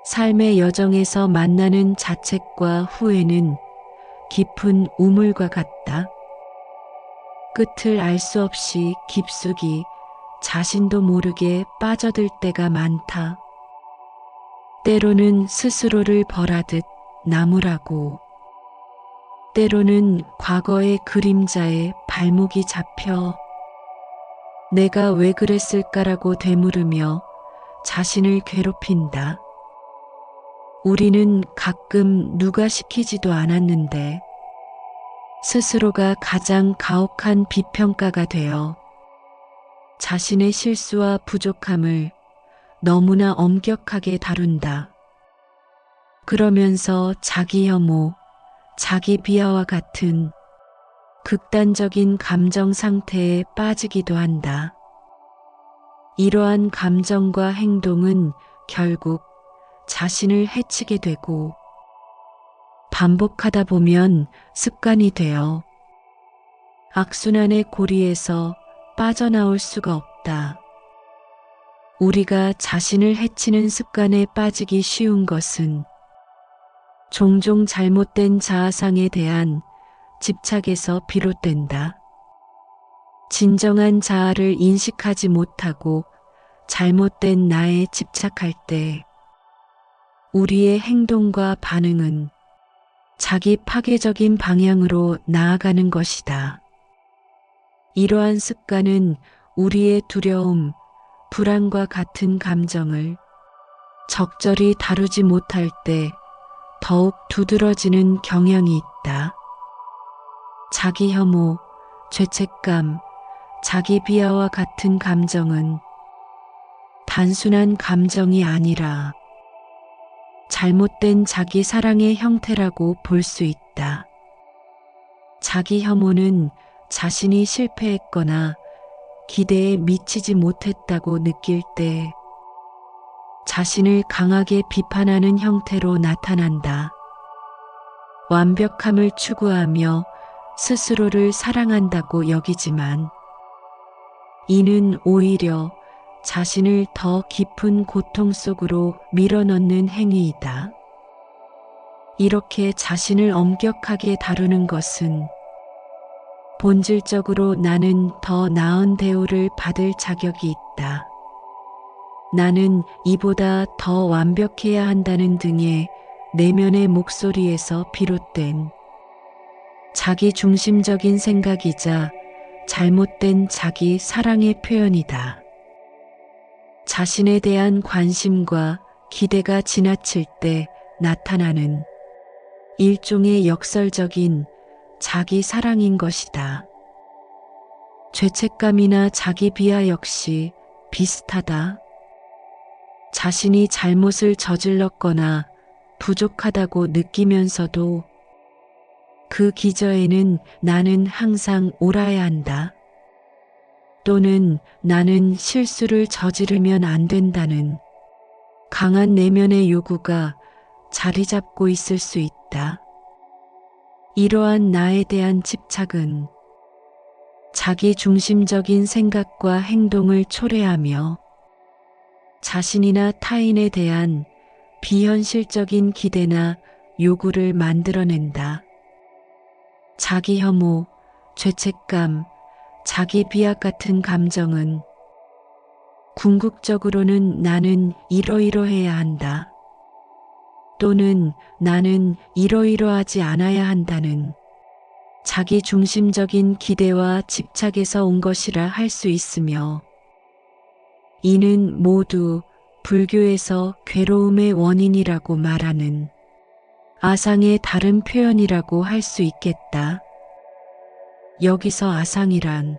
삶의 여정에서 만나는 자책과 후회는 깊은 우물과 같다. 끝을 알 수 없이 깊숙이 자신도 모르게 빠져들 때가 많다. 때로는 스스로를 벌하듯 나무라고, 때로는 과거의 그림자에 발목이 잡혀 내가 왜 그랬을까라고 되물으며 자신을 괴롭힌다. 우리는 가끔 누가 시키지도 않았는데 스스로가 가장 가혹한 비평가가 되어 자신의 실수와 부족함을 너무나 엄격하게 다룬다. 그러면서 자기 혐오, 자기 비하와 같은 극단적인 감정 상태에 빠지기도 한다. 이러한 감정과 행동은 결국 자신을 해치게 되고 반복하다 보면 습관이 되어 악순환의 고리에서 빠져나올 수가 없다. 우리가 자신을 해치는 습관에 빠지기 쉬운 것은 종종 잘못된 자아상에 대한 집착에서 비롯된다. 진정한 자아를 인식하지 못하고 잘못된 나에 집착할 때 우리의 행동과 반응은 자기 파괴적인 방향으로 나아가는 것이다. 이러한 습관은 우리의 두려움, 불안과 같은 감정을 적절히 다루지 못할 때 더욱 두드러지는 경향이 있다. 자기 혐오, 죄책감, 자기 비하와 같은 감정은 단순한 감정이 아니라 잘못된 자기 사랑의 형태라고 볼 수 있다. 자기 혐오는 자신이 실패했거나 기대에 미치지 못했다고 느낄 때 자신을 강하게 비판하는 형태로 나타난다. 완벽함을 추구하며 스스로를 사랑한다고 여기지만 이는 오히려 자신을 더 깊은 고통 속으로 밀어넣는 행위이다. 이렇게 자신을 엄격하게 다루는 것은 본질적으로 나는 더 나은 대우를 받을 자격이 있다. 나는 이보다 더 완벽해야 한다는 등의 내면의 목소리에서 비롯된 자기 중심적인 생각이자 잘못된 자기 사랑의 표현이다. 자신에 대한 관심과 기대가 지나칠 때 나타나는 일종의 역설적인 자기 사랑인 것이다. 죄책감이나 자기 비하 역시 비슷하다. 자신이 잘못을 저질렀거나 부족하다고 느끼면서도 그 기저에는 나는 항상 옳아야 한다. 또는 나는 실수를 저지르면 안 된다는 강한 내면의 요구가 자리 잡고 있을 수 있다. 이러한 나에 대한 집착은 자기 중심적인 생각과 행동을 초래하며 자신이나 타인에 대한 비현실적인 기대나 요구를 만들어낸다. 자기 혐오, 죄책감, 자기 비하 같은 감정은 궁극적으로는 나는 이러이러해야 한다. 또는 나는 이러이러하지 않아야 한다는 자기 중심적인 기대와 집착에서 온 것이라 할 수 있으며 이는 모두 불교에서 괴로움의 원인이라고 말하는 아상의 다른 표현이라고 할 수 있겠다. 여기서 아상이란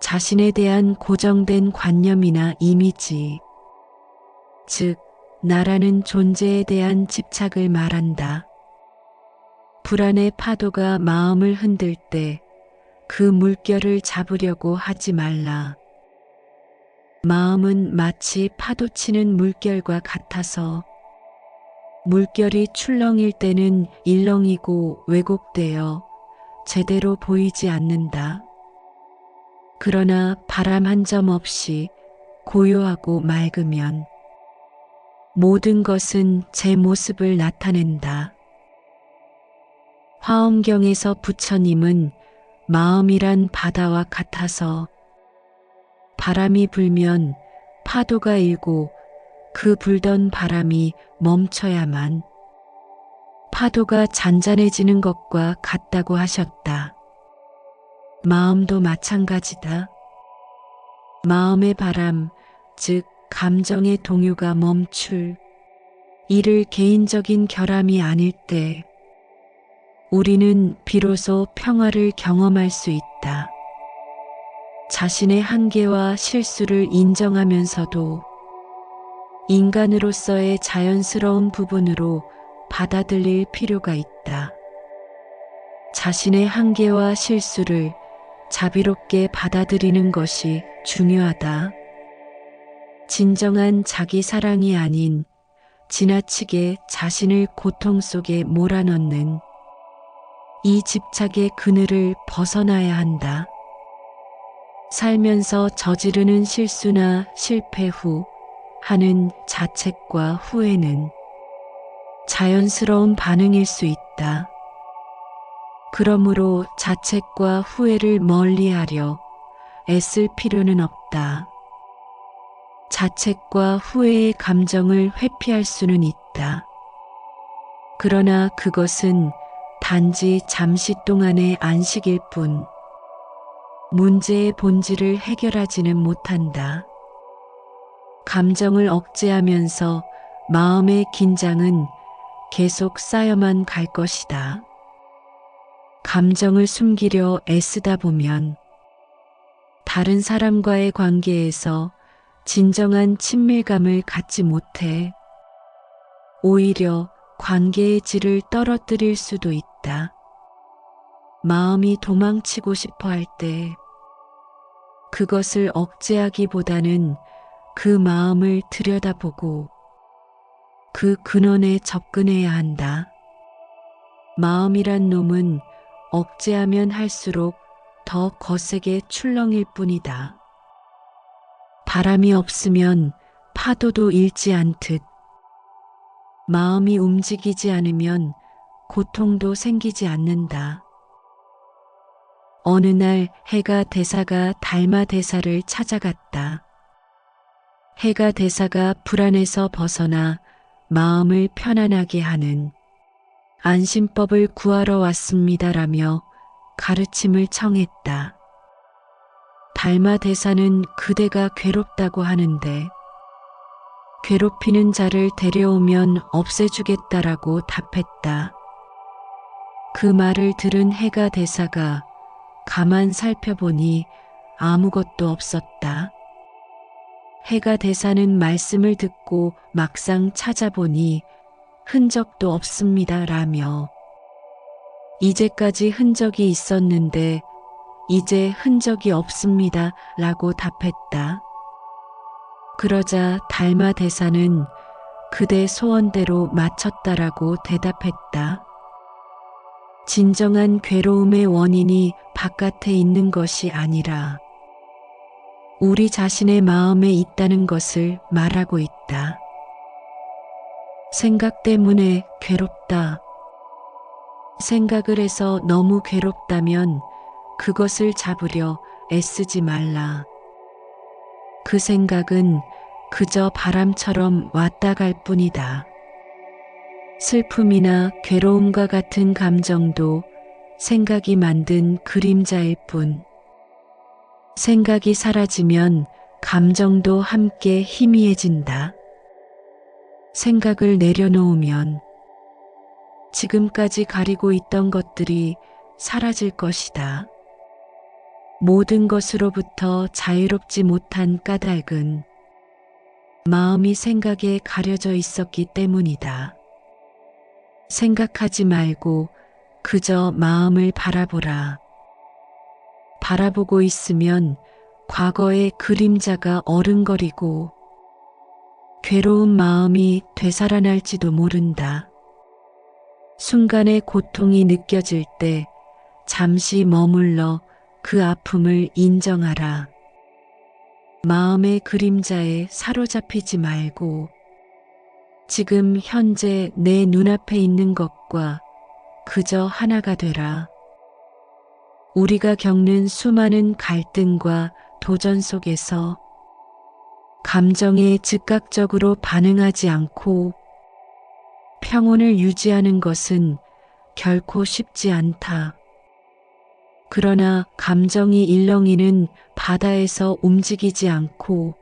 자신에 대한 고정된 관념이나 이미지, 즉 나라는 존재에 대한 집착을 말한다. 불안의 파도가 마음을 흔들 때 그 물결을 잡으려고 하지 말라. 마음은 마치 파도치는 물결과 같아서 물결이 출렁일 때는 일렁이고 왜곡되어 제대로 보이지 않는다. 그러나 바람 한 점 없이 고요하고 맑으면 모든 것은 제 모습을 나타낸다. 화엄경에서 부처님은 마음이란 바다와 같아서 바람이 불면 파도가 일고 그 불던 바람이 멈춰야만 파도가 잔잔해지는 것과 같다고 하셨다. 마음도 마찬가지다. 마음의 바람, 즉 감정의 동요가 멈출, 이를 개인적인 결함이 아닐 때 우리는 비로소 평화를 경험할 수 있다. 자신의 한계와 실수를 인정하면서도 인간으로서의 자연스러운 부분으로 받아들일 필요가 있다. 자신의 한계와 실수를 자비롭게 받아들이는 것이 중요하다. 진정한 자기 사랑이 아닌 지나치게 자신을 고통 속에 몰아넣는 이 집착의 그늘을 벗어나야 한다. 살면서 저지르는 실수나 실패 후 하는 자책과 후회는 자연스러운 반응일 수 있다. 그러므로 자책과 후회를 멀리하려 애쓸 필요는 없다. 자책과 후회의 감정을 회피할 수는 있다. 그러나 그것은 단지 잠시 동안의 안식일 뿐 문제의 본질을 해결하지는 못한다. 감정을 억제하면서 마음의 긴장은 계속 쌓여만 갈 것이다. 감정을 숨기려 애쓰다 보면 다른 사람과의 관계에서 진정한 친밀감을 갖지 못해 오히려 관계의 질을 떨어뜨릴 수도 있다. 마음이 도망치고 싶어 할 때 그것을 억제하기보다는 그 마음을 들여다보고 그 근원에 접근해야 한다. 마음이란 놈은 억제하면 할수록 더 거세게 출렁일 뿐이다. 바람이 없으면 파도도 일지 않듯 마음이 움직이지 않으면 고통도 생기지 않는다. 어느 날 해가 대사가 달마 대사를 찾아갔다. 해가 대사가 불안에서 벗어나 마음을 편안하게 하는 안심법을 구하러 왔습니다라며 가르침을 청했다. 달마 대사는 그대가 괴롭다고 하는데 괴롭히는 자를 데려오면 없애주겠다라고 답했다. 그 말을 들은 해가 대사가 가만 살펴보니 아무것도 없었다. 해가 대사는 말씀을 듣고 막상 찾아보니 흔적도 없습니다라며 이제까지 흔적이 있었는데 이제 흔적이 없습니다라고 답했다. 그러자 달마 대사는 그대 소원대로 마쳤다라고 대답했다. 진정한 괴로움의 원인이 바깥에 있는 것이 아니라 우리 자신의 마음에 있다는 것을 말하고 있다. 생각 때문에 괴롭다. 생각을 해서 너무 괴롭다면 그것을 잡으려 애쓰지 말라. 그 생각은 그저 바람처럼 왔다 갈 뿐이다. 슬픔이나 괴로움과 같은 감정도 생각이 만든 그림자일 뿐. 생각이 사라지면 감정도 함께 희미해진다. 생각을 내려놓으면 지금까지 가리고 있던 것들이 사라질 것이다. 모든 것으로부터 자유롭지 못한 까닭은 마음이 생각에 가려져 있었기 때문이다. 생각하지 말고 그저 마음을 바라보라. 바라보고 있으면 과거의 그림자가 어른거리고 괴로운 마음이 되살아날지도 모른다. 순간의 고통이 느껴질 때 잠시 머물러 그 아픔을 인정하라. 마음의 그림자에 사로잡히지 말고 지금 현재 내 눈앞에 있는 것과 그저 하나가 되라. 우리가 겪는 수많은 갈등과 도전 속에서 감정에 즉각적으로 반응하지 않고 평온을 유지하는 것은 결코 쉽지 않다. 그러나 감정이 일렁이는 바다에서 움직이지 않고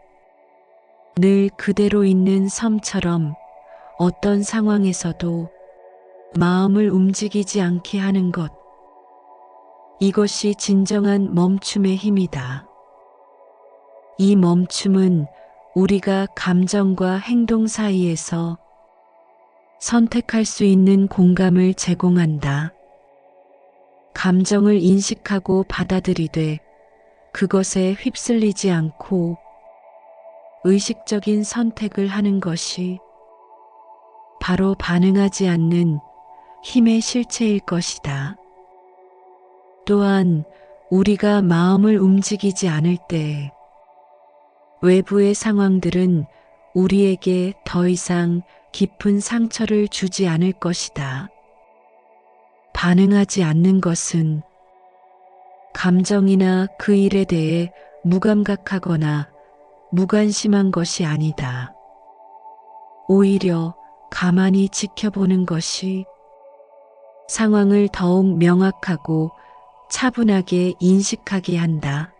늘 그대로 있는 섬처럼 어떤 상황에서도 마음을 움직이지 않게 하는 것. 이것이 진정한 멈춤의 힘이다. 이 멈춤은 우리가 감정과 행동 사이에서 선택할 수 있는 공감을 제공한다. 감정을 인식하고 받아들이되 그것에 휩쓸리지 않고 의식적인 선택을 하는 것이 바로 반응하지 않는 힘의 실체일 것이다. 또한 우리가 마음을 움직이지 않을 때 외부의 상황들은 우리에게 더 이상 깊은 상처를 주지 않을 것이다. 반응하지 않는 것은 감정이나 그 일에 대해 무감각하거나 무관심한 것이 아니다. 오히려 가만히 지켜보는 것이 상황을 더욱 명확하고 차분하게 인식하게 한다.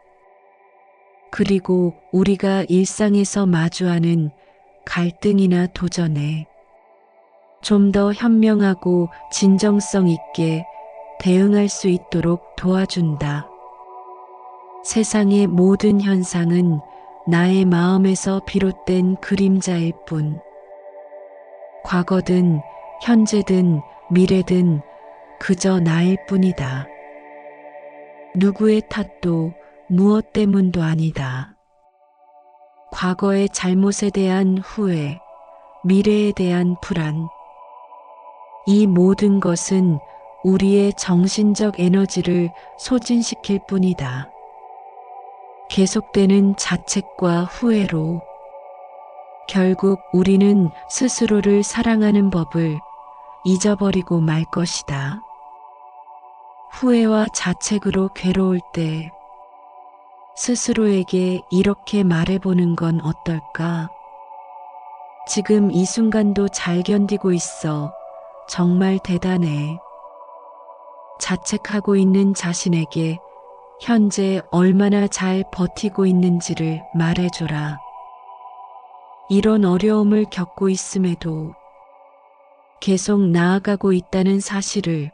그리고 우리가 일상에서 마주하는 갈등이나 도전에 좀 더 현명하고 진정성 있게 대응할 수 있도록 도와준다. 세상의 모든 현상은 나의 마음에서 비롯된 그림자일 뿐. 과거든 현재든 미래든 그저 나일 뿐이다. 누구의 탓도 무엇 때문도 아니다. 과거의 잘못에 대한 후회, 미래에 대한 불안, 이 모든 것은 우리의 정신적 에너지를 소진시킬 뿐이다. 계속되는 자책과 후회로 결국 우리는 스스로를 사랑하는 법을 잊어버리고 말 것이다. 후회와 자책으로 괴로울 때 스스로에게 이렇게 말해보는 건 어떨까? 지금 이 순간도 잘 견디고 있어. 정말 대단해. 자책하고 있는 자신에게 현재 얼마나 잘 버티고 있는지를 말해줘라. 이런 어려움을 겪고 있음에도 계속 나아가고 있다는 사실을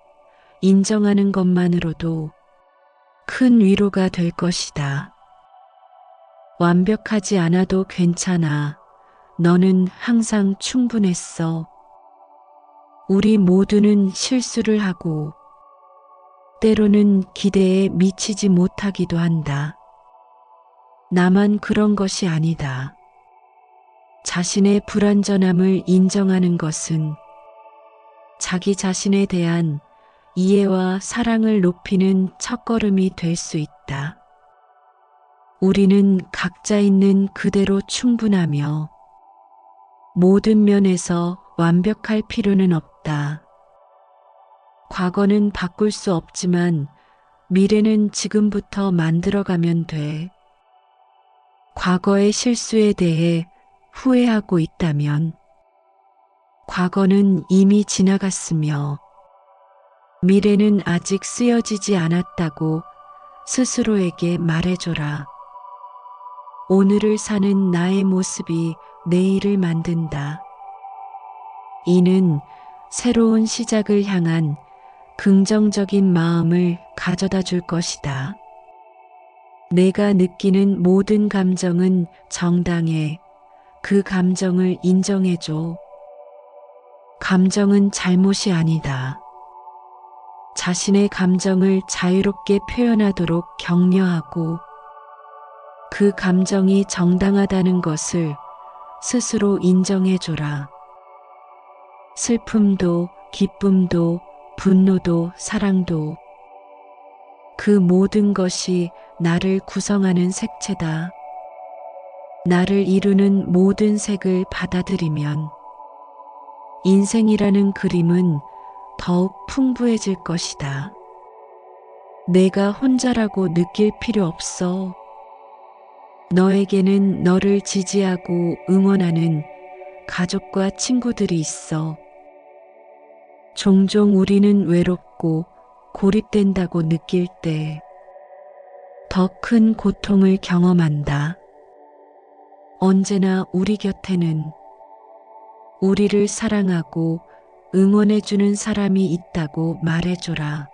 인정하는 것만으로도 큰 위로가 될 것이다. 완벽하지 않아도 괜찮아. 너는 항상 충분했어. 우리 모두는 실수를 하고 때로는 기대에 미치지 못하기도 한다. 나만 그런 것이 아니다. 자신의 불완전함을 인정하는 것은 자기 자신에 대한 이해와 사랑을 높이는 첫걸음이 될 수 있다. 우리는 각자 있는 그대로 충분하며 모든 면에서 완벽할 필요는 없다. 과거는 바꿀 수 없지만 미래는 지금부터 만들어가면 돼. 과거의 실수에 대해 후회하고 있다면 과거는 이미 지나갔으며 미래는 아직 쓰여지지 않았다고 스스로에게 말해줘라. 오늘을 사는 나의 모습이 내일을 만든다. 이는 새로운 시작을 향한 긍정적인 마음을 가져다 줄 것이다. 내가 느끼는 모든 감정은 정당해. 그 감정을 인정해줘. 감정은 잘못이 아니다. 자신의 감정을 자유롭게 표현하도록 격려하고 그 감정이 정당하다는 것을 스스로 인정해줘라. 슬픔도 기쁨도 분노도 사랑도 그 모든 것이 나를 구성하는 색채다. 나를 이루는 모든 색을 받아들이면 인생이라는 그림은 더욱 풍부해질 것이다. 내가 혼자라고 느낄 필요 없어. 너에게는 너를 지지하고 응원하는 가족과 친구들이 있어. 종종 우리는 외롭고 고립된다고 느낄 때 더 큰 고통을 경험한다. 언제나 우리 곁에는 우리를 사랑하고 응원해주는 사람이 있다고 말해줘라.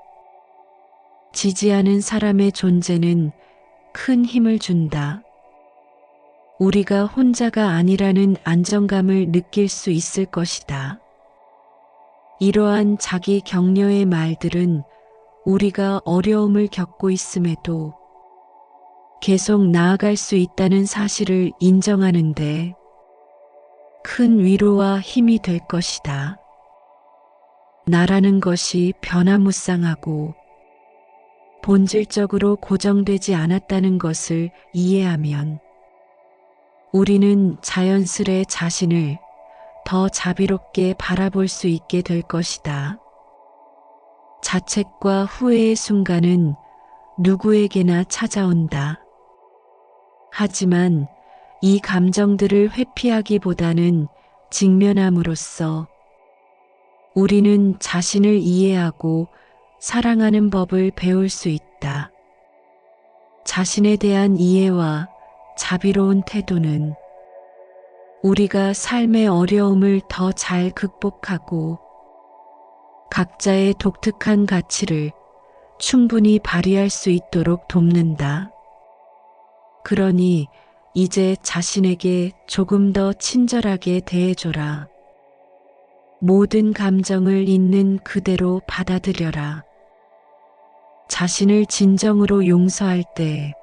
지지하는 사람의 존재는 큰 힘을 준다. 우리가 혼자가 아니라는 안정감을 느낄 수 있을 것이다. 이러한 자기 격려의 말들은 우리가 어려움을 겪고 있음에도 계속 나아갈 수 있다는 사실을 인정하는데 큰 위로와 힘이 될 것이다. 나라는 것이 변화무쌍하고 본질적으로 고정되지 않았다는 것을 이해하면 우리는 자연스레 자신을 더 자비롭게 바라볼 수 있게 될 것이다. 자책과 후회의 순간은 누구에게나 찾아온다. 하지만 이 감정들을 회피하기보다는 직면함으로써 우리는 자신을 이해하고 사랑하는 법을 배울 수 있다. 자신에 대한 이해와 자비로운 태도는 우리가 삶의 어려움을 더 잘 극복하고 각자의 독특한 가치를 충분히 발휘할 수 있도록 돕는다. 그러니 이제 자신에게 조금 더 친절하게 대해줘라. 모든 감정을 있는 그대로 받아들여라. 자신을 진정으로 용서할 때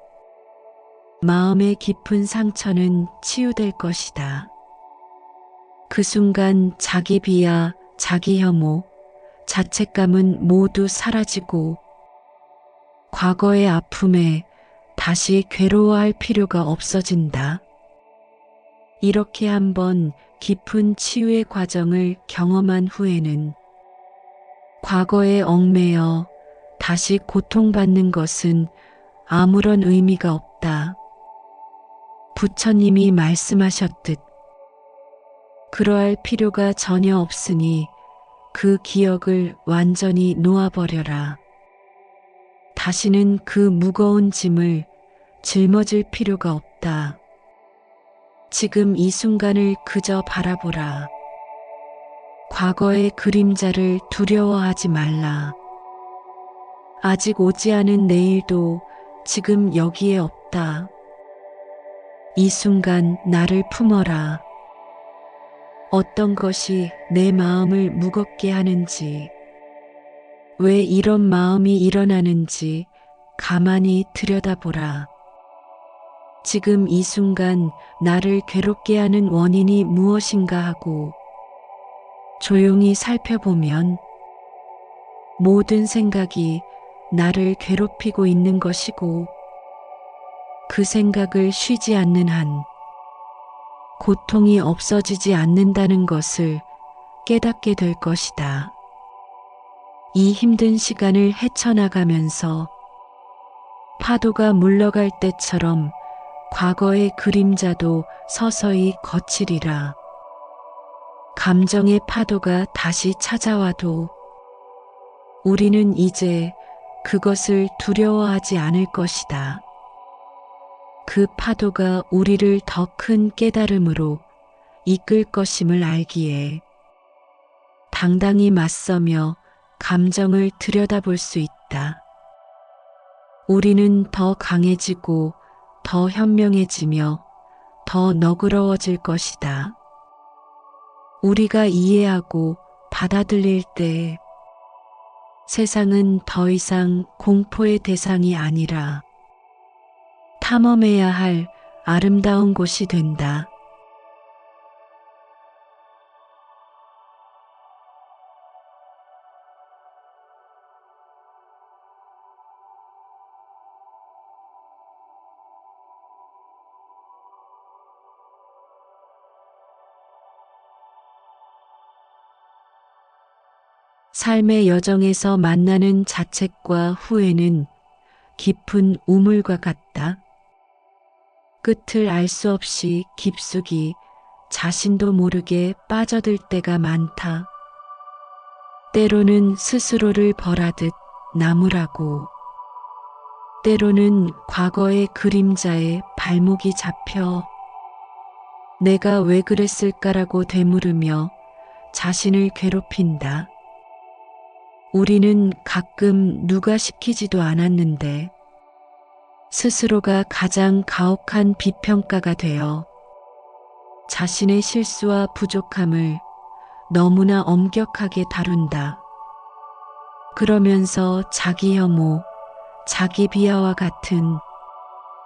마음의 깊은 상처는 치유될 것이다. 그 순간 자기 비하, 자기 혐오, 자책감은 모두 사라지고 과거의 아픔에 다시 괴로워할 필요가 없어진다. 이렇게 한번 깊은 치유의 과정을 경험한 후에는 과거에 얽매여 다시 고통받는 것은 아무런 의미가 없다. 부처님이 말씀하셨듯 그러할 필요가 전혀 없으니 그 기억을 완전히 놓아버려라. 다시는 그 무거운 짐을 짊어질 필요가 없다. 지금 이 순간을 그저 바라보라. 과거의 그림자를 두려워하지 말라. 아직 오지 않은 내일도 지금 여기에 없다. 이 순간 나를 품어라. 어떤 것이 내 마음을 무겁게 하는지, 왜 이런 마음이 일어나는지 가만히 들여다보라. 지금 이 순간 나를 괴롭게 하는 원인이 무엇인가 하고 조용히 살펴보면 모든 생각이 나를 괴롭히고 있는 것이고 그 생각을 쉬지 않는 한 고통이 없어지지 않는다는 것을 깨닫게 될 것이다. 이 힘든 시간을 헤쳐나가면서 파도가 물러갈 때처럼 과거의 그림자도 서서히 거치리라. 감정의 파도가 다시 찾아와도 우리는 이제 그것을 두려워하지 않을 것이다. 그 파도가 우리를 더 큰 깨달음으로 이끌 것임을 알기에 당당히 맞서며 감정을 들여다볼 수 있다. 우리는 더 강해지고 더 현명해지며 더 너그러워질 것이다. 우리가 이해하고 받아들일 때 세상은 더 이상 공포의 대상이 아니라 탐험해야 할 아름다운 곳이 된다. 삶의 여정에서 만나는 자책과 후회는 깊은 우물과 같다. 끝을 알 수 없이 깊숙이 자신도 모르게 빠져들 때가 많다. 때로는 스스로를 벌하듯 나무라고, 때로는 과거의 그림자에 발목이 잡혀 내가 왜 그랬을까라고 되물으며 자신을 괴롭힌다. 우리는 가끔 누가 시키지도 않았는데 스스로가 가장 가혹한 비평가가 되어 자신의 실수와 부족함을 너무나 엄격하게 다룬다. 그러면서 자기 혐오, 자기 비하와 같은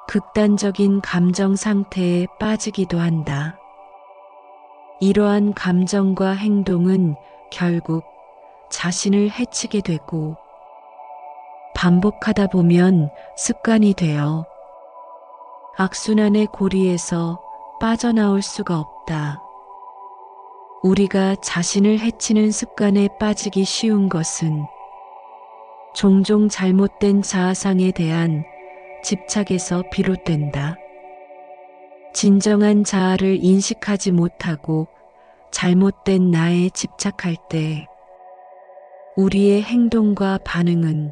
극단적인 감정 상태에 빠지기도 한다. 이러한 감정과 행동은 결국 자신을 해치게 되고 반복하다 보면 습관이 되어 악순환의 고리에서 빠져나올 수가 없다. 우리가 자신을 해치는 습관에 빠지기 쉬운 것은 종종 잘못된 자아상에 대한 집착에서 비롯된다. 진정한 자아를 인식하지 못하고 잘못된 나에 집착할 때 우리의 행동과 반응은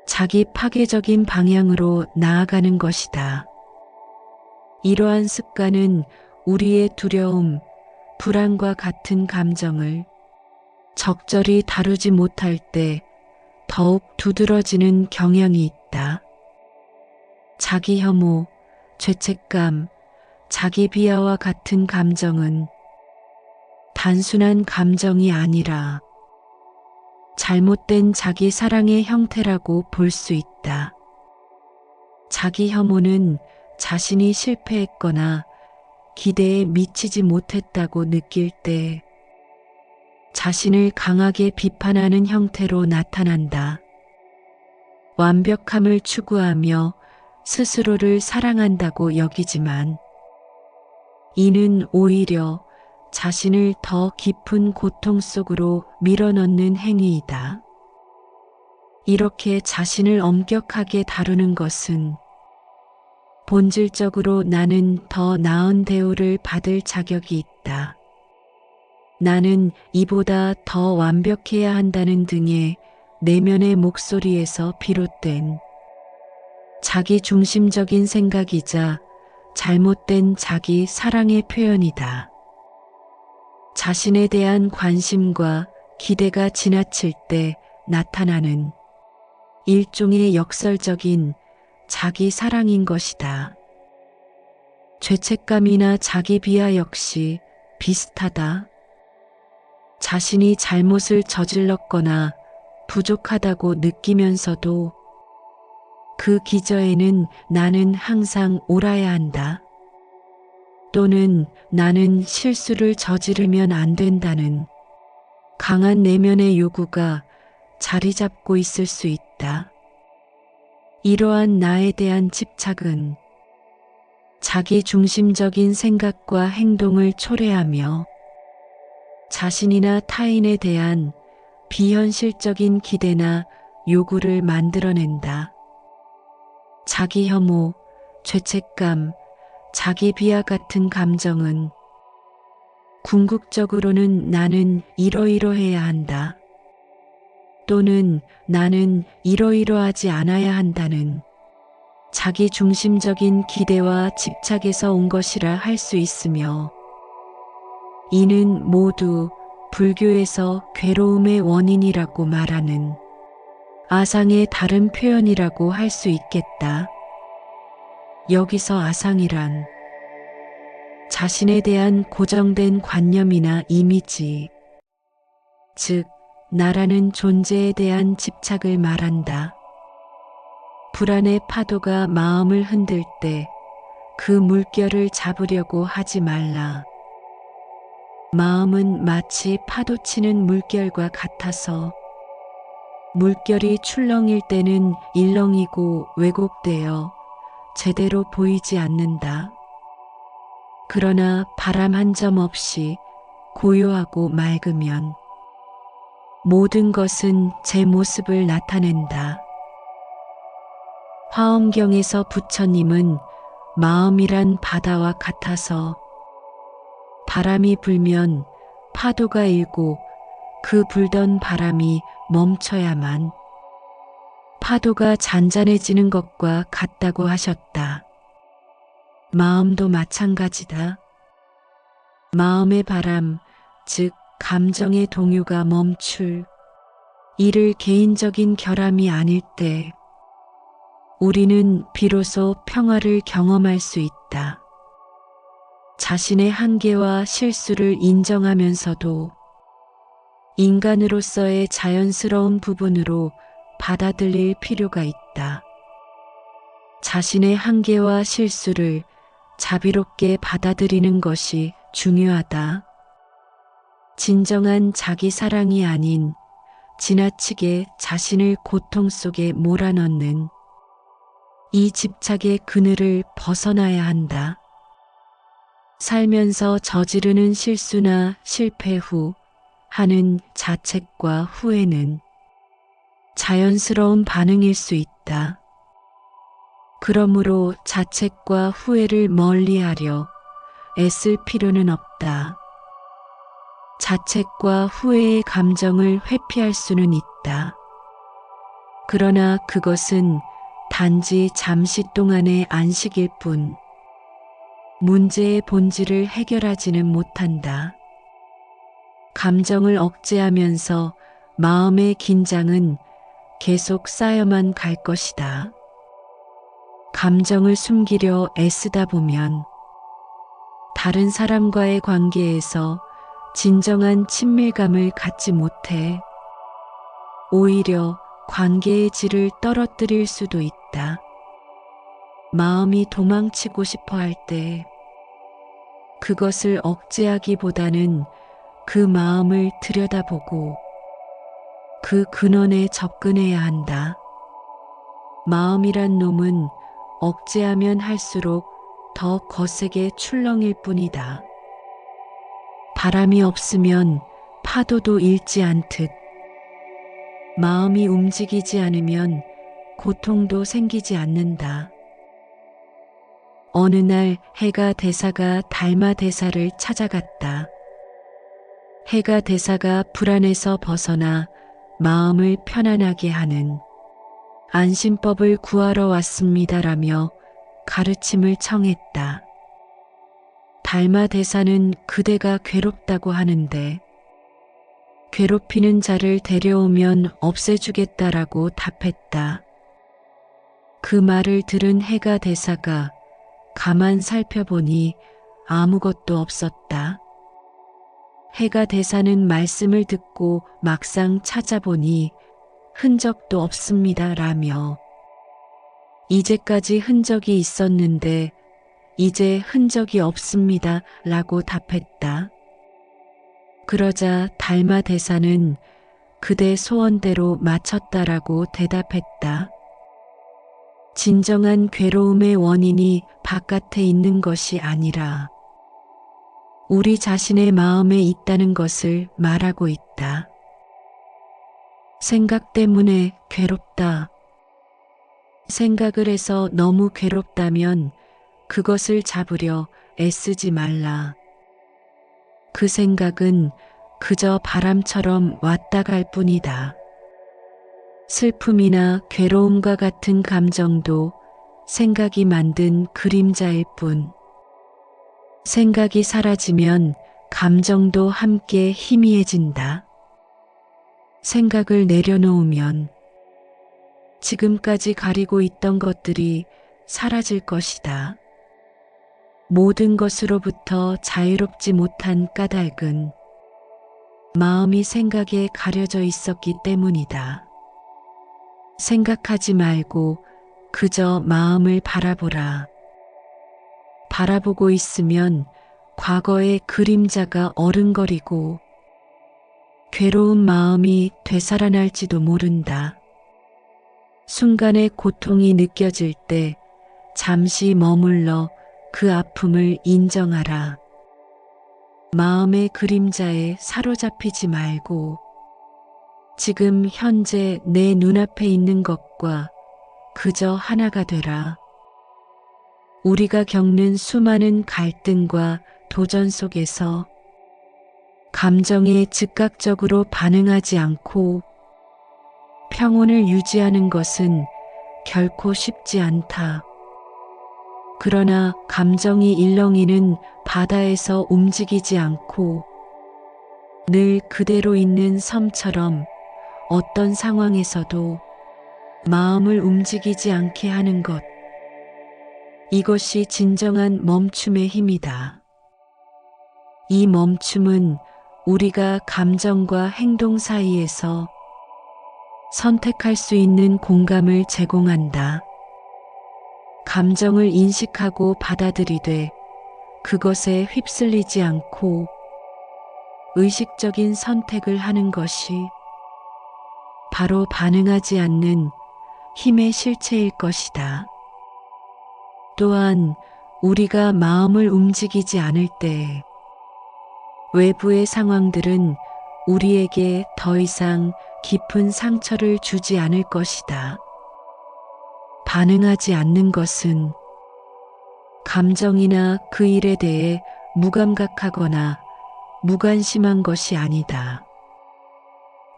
자기 파괴적인 방향으로 나아가는 것이다. 이러한 습관은 우리의 두려움, 불안과 같은 감정을 적절히 다루지 못할 때 더욱 두드러지는 경향이 있다. 자기 혐오, 죄책감, 자기 비하와 같은 감정은 단순한 감정이 아니라 잘못된 자기 사랑의 형태라고 볼 수 있다. 자기 혐오는 자신이 실패했거나 기대에 미치지 못했다고 느낄 때 자신을 강하게 비판하는 형태로 나타난다. 완벽함을 추구하며 스스로를 사랑한다고 여기지만 이는 오히려 자신을 더 깊은 고통 속으로 밀어넣는 행위이다. 이렇게 자신을 엄격하게 다루는 것은 본질적으로 나는 더 나은 대우를 받을 자격이 있다. 나는 이보다 더 완벽해야 한다는 등의 내면의 목소리에서 비롯된 자기 중심적인 생각이자 잘못된 자기 사랑의 표현이다. 자신에 대한 관심과 기대가 지나칠 때 나타나는 일종의 역설적인 자기 사랑인 것이다. 죄책감이나 자기 비하 역시 비슷하다. 자신이 잘못을 저질렀거나 부족하다고 느끼면서도 그 기저에는 나는 항상 옳아야 한다. 또는 나는 실수를 저지르면 안 된다는 강한 내면의 요구가 자리 잡고 있을 수 있다. 이러한 나에 대한 집착은 자기 중심적인 생각과 행동을 초래하며 자신이나 타인에 대한 비현실적인 기대나 요구를 만들어낸다. 자기 혐오, 죄책감, 자기 비하 같은 감정은 궁극적으로는 나는 이러이러해야 한다. 또는 나는 이러이러하지 않아야 한다는 자기 중심적인 기대와 집착에서 온 것이라 할 수 있으며 이는 모두 불교에서 괴로움의 원인이라고 말하는 아상의 다른 표현이라고 할 수 있겠다. 여기서 아상이란 자신에 대한 고정된 관념이나 이미지, 즉 나라는 존재에 대한 집착을 말한다. 불안의 파도가 마음을 흔들 때 그 물결을 잡으려고 하지 말라. 마음은 마치 파도치는 물결과 같아서 물결이 출렁일 때는 일렁이고 왜곡되어 제대로 보이지 않는다. 그러나 바람 한 점 없이 고요하고 맑으면 모든 것은 제 모습을 나타낸다. 화엄경에서 부처님은 마음이란 바다와 같아서 바람이 불면 파도가 일고 그 불던 바람이 멈춰야만 파도가 잔잔해지는 것과 같다고 하셨다. 마음도 마찬가지다. 마음의 바람, 즉 감정의 동요가 멈출 이를 개인적인 결함이 아닐 때 우리는 비로소 평화를 경험할 수 있다. 자신의 한계와 실수를 인정하면서도 인간으로서의 자연스러운 부분으로 받아들일 필요가 있다. 자신의 한계와 실수를 자비롭게 받아들이는 것이 중요하다. 진정한 자기 사랑이 아닌 지나치게 자신을 고통 속에 몰아넣는 이 집착의 그늘을 벗어나야 한다. 살면서 저지르는 실수나 실패 후 하는 자책과 후회는 자연스러운 반응일 수 있다. 그러므로 자책과 후회를 멀리하려 애쓸 필요는 없다. 자책과 후회의 감정을 회피할 수는 있다. 그러나 그것은 단지 잠시 동안의 안식일 뿐 문제의 본질을 해결하지는 못한다. 감정을 억제하면서 마음의 긴장은 계속 쌓여만 갈 것이다. 감정을 숨기려 애쓰다 보면 다른 사람과의 관계에서 진정한 친밀감을 갖지 못해 오히려 관계의 질을 떨어뜨릴 수도 있다. 마음이 도망치고 싶어 할 때 그것을 억제하기보다는 그 마음을 들여다보고 그 근원에 접근해야 한다. 마음이란 놈은 억제하면 할수록 더 거세게 출렁일 뿐이다. 바람이 없으면 파도도 일지 않듯 마음이 움직이지 않으면 고통도 생기지 않는다. 어느 날 해가 대사가 달마 대사를 찾아갔다. 해가 대사가 불안에서 벗어나 마음을 편안하게 하는 안심법을 구하러 왔습니다라며 가르침을 청했다. 달마 대사는 그대가 괴롭다고 하는데 괴롭히는 자를 데려오면 없애주겠다라고 답했다. 그 말을 들은 해가 대사가 가만 살펴보니 아무것도 없었다. 해가 대사는 말씀을 듣고 막상 찾아보니 흔적도 없습니다라며 이제까지 흔적이 있었는데 이제 흔적이 없습니다 라고 답했다. 그러자 달마 대사는 그대 소원대로 마쳤다라고 대답했다. 진정한 괴로움의 원인이 바깥에 있는 것이 아니라 우리 자신의 마음에 있다는 것을 말하고 있다. 생각 때문에 괴롭다. 생각을 해서 너무 괴롭다면 그것을 잡으려 애쓰지 말라. 그 생각은 그저 바람처럼 왔다 갈 뿐이다. 슬픔이나 괴로움과 같은 감정도 생각이 만든 그림자일 뿐. 생각이 사라지면 감정도 함께 희미해진다. 생각을 내려놓으면 지금까지 가리고 있던 것들이 사라질 것이다. 모든 것으로부터 자유롭지 못한 까닭은 마음이 생각에 가려져 있었기 때문이다. 생각하지 말고 그저 마음을 바라보라. 바라보고 있으면 과거의 그림자가 어른거리고 괴로운 마음이 되살아날지도 모른다. 순간의 고통이 느껴질 때 잠시 머물러 그 아픔을 인정하라. 마음의 그림자에 사로잡히지 말고 지금 현재 내 눈앞에 있는 것과 그저 하나가 되라. 우리가 겪는 수많은 갈등과 도전 속에서 감정에 즉각적으로 반응하지 않고 평온을 유지하는 것은 결코 쉽지 않다. 그러나 감정이 일렁이는 바다에서 움직이지 않고 늘 그대로 있는 섬처럼 어떤 상황에서도 마음을 움직이지 않게 하는 것. 이것이 진정한 멈춤의 힘이다. 이 멈춤은 우리가 감정과 행동 사이에서 선택할 수 있는 공감을 제공한다. 감정을 인식하고 받아들이되 그것에 휩쓸리지 않고 의식적인 선택을 하는 것이 바로 반응하지 않는 힘의 실체일 것이다. 또한 우리가 마음을 움직이지 않을 때 외부의 상황들은 우리에게 더 이상 깊은 상처를 주지 않을 것이다. 반응하지 않는 것은 감정이나 그 일에 대해 무감각하거나 무관심한 것이 아니다.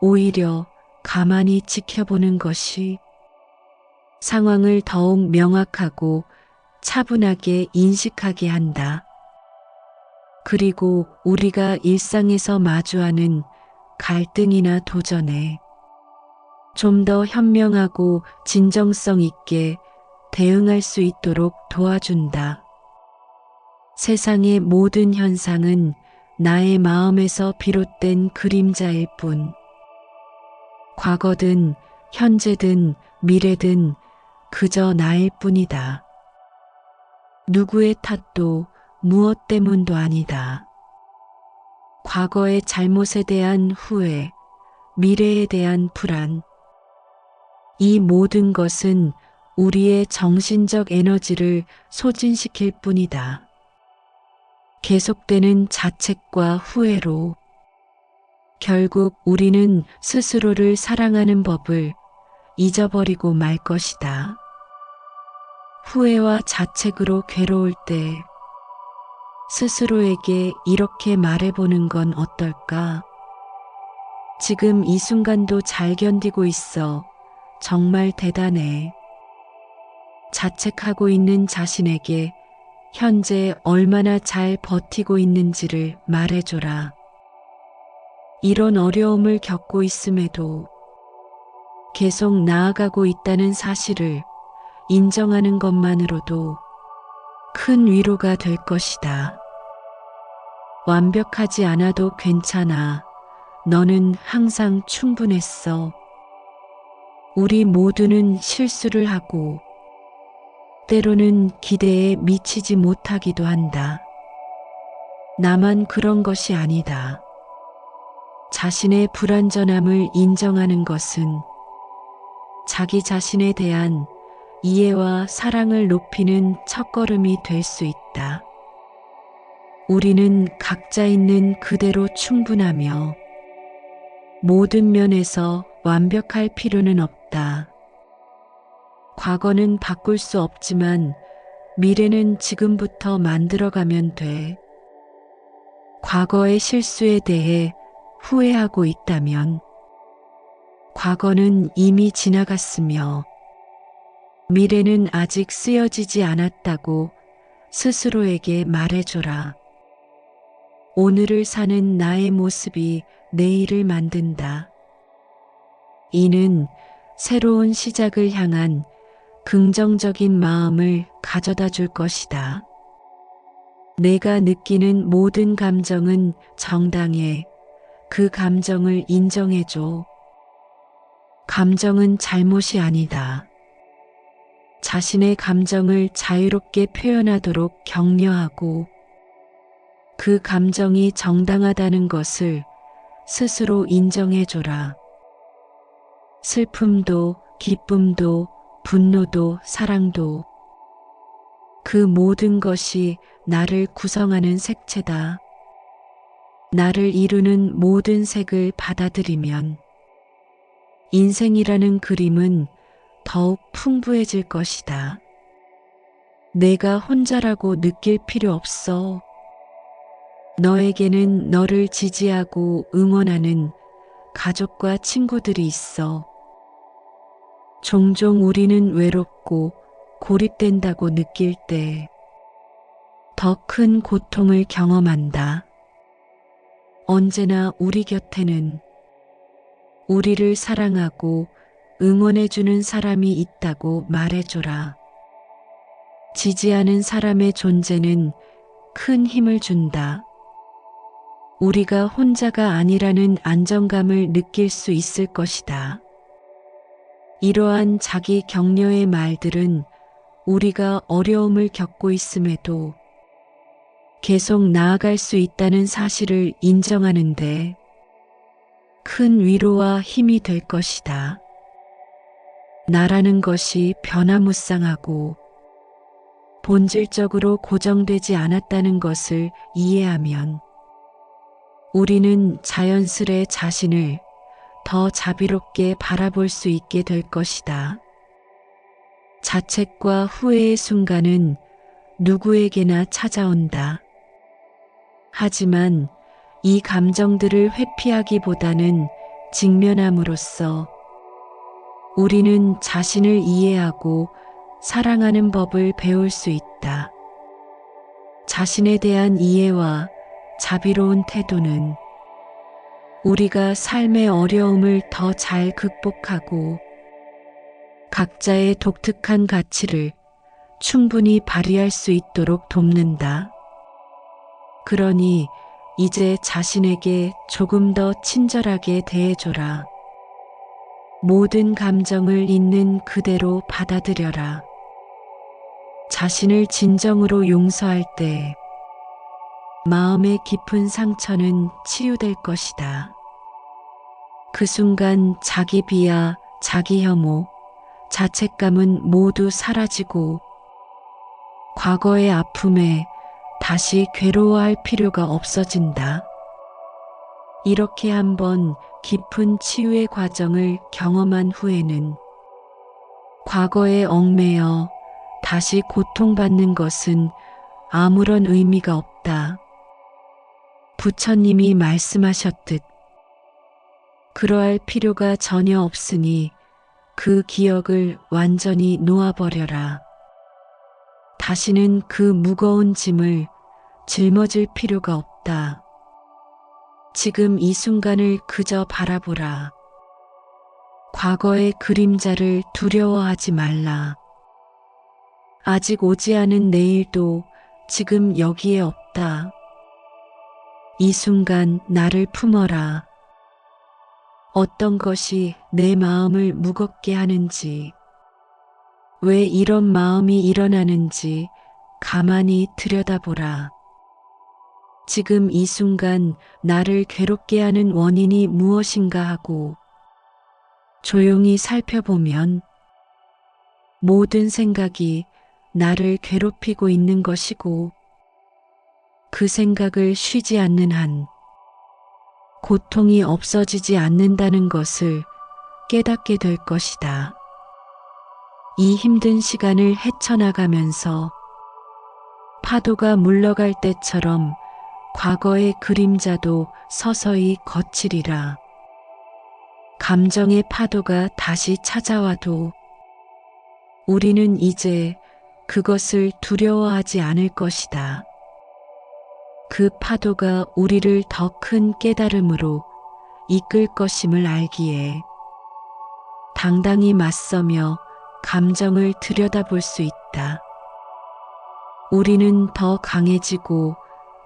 오히려 가만히 지켜보는 것이 상황을 더욱 명확하고 차분하게 인식하게 한다. 그리고 우리가 일상에서 마주하는 갈등이나 도전에 좀 더 현명하고 진정성 있게 대응할 수 있도록 도와준다. 세상의 모든 현상은 나의 마음에서 비롯된 그림자일 뿐. 과거든 현재든 미래든 그저 나일 뿐이다. 누구의 탓도 무엇 때문도 아니다. 과거의 잘못에 대한 후회, 미래에 대한 불안, 이 모든 것은 우리의 정신적 에너지를 소진시킬 뿐이다. 계속되는 자책과 후회로 결국 우리는 스스로를 사랑하는 법을 잊어버리고 말 것이다. 후회와 자책으로 괴로울 때 스스로에게 이렇게 말해보는 건 어떨까? 지금 이 순간도 잘 견디고 있어. 정말 대단해. 자책하고 있는 자신에게 현재 얼마나 잘 버티고 있는지를 말해줘라. 이런 어려움을 겪고 있음에도 계속 나아가고 있다는 사실을 인정하는 것만으로도 큰 위로가 될 것이다. 완벽하지 않아도 괜찮아. 너는 항상 충분했어. 우리 모두는 실수를 하고 때로는 기대에 미치지 못하기도 한다. 나만 그런 것이 아니다. 자신의 불완전함을 인정하는 것은 자기 자신에 대한 이해와 사랑을 높이는 첫걸음이 될 수 있다. 우리는 각자 있는 그대로 충분하며 모든 면에서 완벽할 필요는 없다. 과거는 바꿀 수 없지만 미래는 지금부터 만들어가면 돼. 과거의 실수에 대해 후회하고 있다면 과거는 이미 지나갔으며 미래는 아직 쓰여지지 않았다고 스스로에게 말해줘라. 오늘을 사는 나의 모습이 내일을 만든다. 이는 새로운 시작을 향한 긍정적인 마음을 가져다 줄 것이다. 내가 느끼는 모든 감정은 정당해. 그 감정을 인정해줘. 감정은 잘못이 아니다. 자신의 감정을 자유롭게 표현하도록 격려하고 그 감정이 정당하다는 것을 스스로 인정해줘라. 슬픔도, 기쁨도, 분노도, 사랑도 그 모든 것이 나를 구성하는 색채다. 나를 이루는 모든 색을 받아들이면 인생이라는 그림은 더욱 풍부해질 것이다. 내가 혼자라고 느낄 필요 없어. 너에게는 너를 지지하고 응원하는 가족과 친구들이 있어. 종종 우리는 외롭고 고립된다고 느낄 때 더 큰 고통을 경험한다. 언제나 우리 곁에는 우리를 사랑하고 응원해주는 사람이 있다고 말해줘라. 지지하는 사람의 존재는 큰 힘을 준다. 우리가 혼자가 아니라는 안정감을 느낄 수 있을 것이다. 이러한 자기 격려의 말들은 우리가 어려움을 겪고 있음에도 계속 나아갈 수 있다는 사실을 인정하는데 큰 위로와 힘이 될 것이다. 나라는 것이 변화무쌍하고 본질적으로 고정되지 않았다는 것을 이해하면 우리는 자연스레 자신을 더 자비롭게 바라볼 수 있게 될 것이다. 자책과 후회의 순간은 누구에게나 찾아온다. 하지만 이 감정들을 회피하기보다는 직면함으로써 우리는 자신을 이해하고 사랑하는 법을 배울 수 있다. 자신에 대한 이해와 자비로운 태도는 우리가 삶의 어려움을 더 잘 극복하고 각자의 독특한 가치를 충분히 발휘할 수 있도록 돕는다. 그러니 이제 자신에게 조금 더 친절하게 대해줘라. 모든 감정을 있는 그대로 받아들여라. 자신을 진정으로 용서할 때 마음의 깊은 상처는 치유될 것이다. 그 순간 자기 비하, 자기 혐오, 자책감은 모두 사라지고 과거의 아픔에 다시 괴로워할 필요가 없어진다. 이렇게 한번 깊은 치유의 과정을 경험한 후에는 과거에 얽매여 다시 고통받는 것은 아무런 의미가 없다. 부처님이 말씀하셨듯 그러할 필요가 전혀 없으니 그 기억을 완전히 놓아버려라. 다시는 그 무거운 짐을 짊어질 필요가 없다. 지금 이 순간을 그저 바라보라. 과거의 그림자를 두려워하지 말라. 아직 오지 않은 내일도 지금 여기에 없다. 이 순간 나를 품어라. 어떤 것이 내 마음을 무겁게 하는지, 왜 이런 마음이 일어나는지 가만히 들여다보라. 지금 이 순간 나를 괴롭게 하는 원인이 무엇인가 하고 조용히 살펴보면 모든 생각이 나를 괴롭히고 있는 것이고 그 생각을 쉬지 않는 한 고통이 없어지지 않는다는 것을 깨닫게 될 것이다. 이 힘든 시간을 헤쳐나가면서 파도가 물러갈 때처럼 과거의 그림자도 서서히 거치리라. 감정의 파도가 다시 찾아와도 우리는 이제 그것을 두려워하지 않을 것이다. 그 파도가 우리를 더 큰 깨달음으로 이끌 것임을 알기에 당당히 맞서며 감정을 들여다볼 수 있다. 우리는 더 강해지고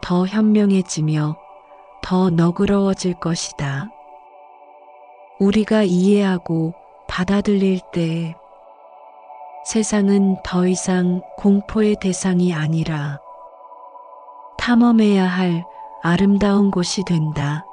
더 현명해지며 더 너그러워질 것이다. 우리가 이해하고 받아들일 때 세상은 더 이상 공포의 대상이 아니라 탐험해야 할 아름다운 곳이 된다.